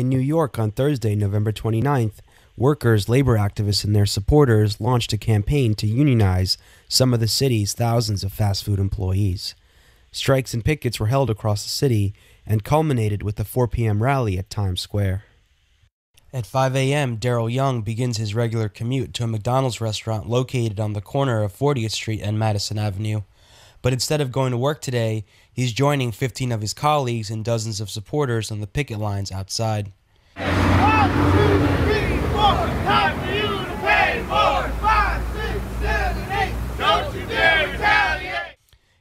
In New York on Thursday, November 29th, workers, labor activists, and their supporters launched a campaign to unionize some of the city's thousands of fast food employees. Strikes and pickets were held across the city and culminated with a 4 p.m. rally at Times Square. At 5 a.m., Daryl Young begins his regular commute to a McDonald's restaurant located on the corner of 40th Street and Madison Avenue. But instead of going to work today, he's joining 15 of his colleagues and dozens of supporters on the picket lines outside. 1, 2, 3, 4, time for you to pay more. 5, 6, 7, 8, don't you dare retaliate.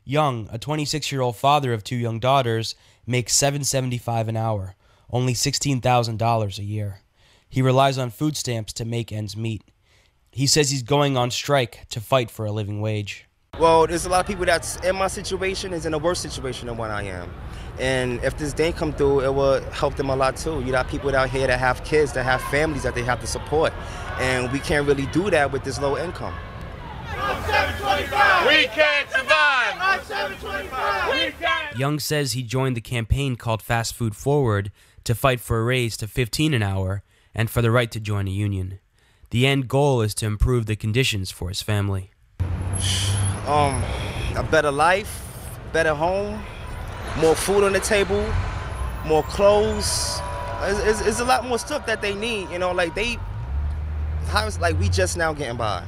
Young, a 26-year-old father of 2 young daughters, makes $7.75 an hour, only $16,000 a year. He relies on food stamps to make ends meet. He says he's going on strike to fight for a living wage. Well, there's a lot of people that's in my situation is in a worse situation than what I am. And if this day come through, it will help them a lot too. You got people out here that have kids, that have families that they have to support. And we can't really do that with this low income. We can't survive. 725. We can't. Young says he joined the campaign called Fast Food Forward to fight for a raise to $15 an hour and for the right to join a union. The end goal is to improve the conditions for his family. A better life, better home, more food on the table, more clothes. It's a lot more stuff that they need, you know, like we just now getting by.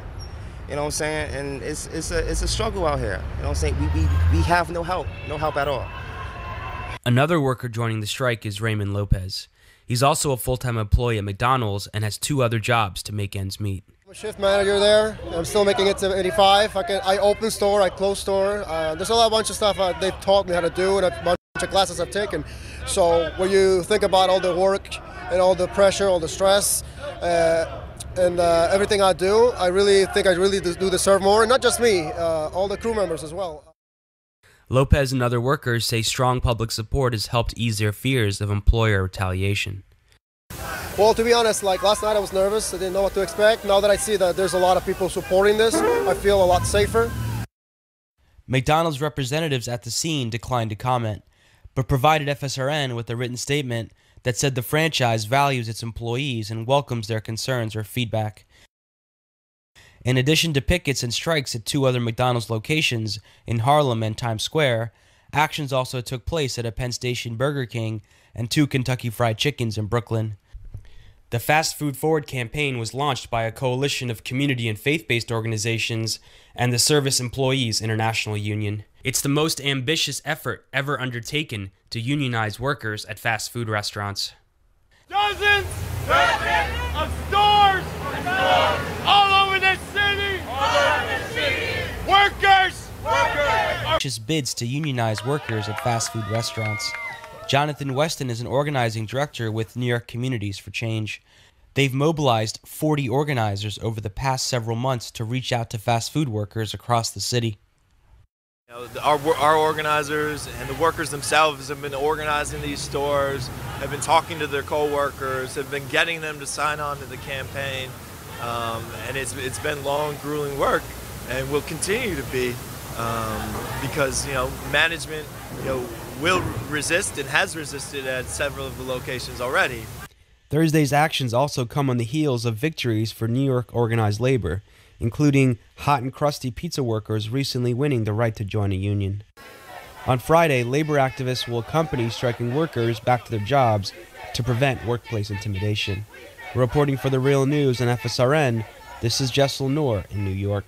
You know what I'm saying? And it's a struggle out here. You know what I'm saying? We have no help at all. Another worker joining the strike is Raymond Lopez. He's also a full-time employee at McDonald's and has 2 other jobs to make ends meet. I'm a shift manager there. I'm still making it to 85. I open store, I close store. There's a bunch of stuff they've taught me how to do and a bunch of classes I've taken. So when you think about all the work and all the pressure, all the stress, and everything I do, I really think I really do deserve more. And not just me, all the crew members as well. Lopez and other workers say strong public support has helped ease their fears of employer retaliation. Well, to be honest, like last night I was nervous. I didn't know what to expect. Now that I see that there's a lot of people supporting this, I feel a lot safer. McDonald's representatives at the scene declined to comment, but provided FSRN with a written statement that said the franchise values its employees and welcomes their concerns or feedback. In addition to pickets and strikes at 2 other McDonald's locations in Harlem and Times Square, actions also took place at a Penn Station Burger King and 2 Kentucky Fried Chickens in Brooklyn. The Fast Food Forward campaign was launched by a coalition of community and faith-based organizations and the Service Employees International Union. It's the most ambitious effort ever undertaken to unionize workers at fast food restaurants. Dozens of stores all over the city. Workers. Just bids to unionize workers at fast food restaurants. Jonathan Weston is an organizing director with New York Communities for Change. They've mobilized 40 organizers over the past several months to reach out to fast food workers across the city. Our organizers and the workers themselves have been organizing these stores, have been talking to their co-workers, have been getting them to sign on to the campaign, and it's been long, grueling work, and will continue to be because management will resist and has resisted at several of the locations already. Thursday's actions also come on the heels of victories for New York organized labor, including hot and crusty pizza workers recently winning the right to join a union. On Friday, labor activists will accompany striking workers back to their jobs to prevent workplace intimidation. Reporting for The Real News and FSRN, this is Jessel Noor in New York.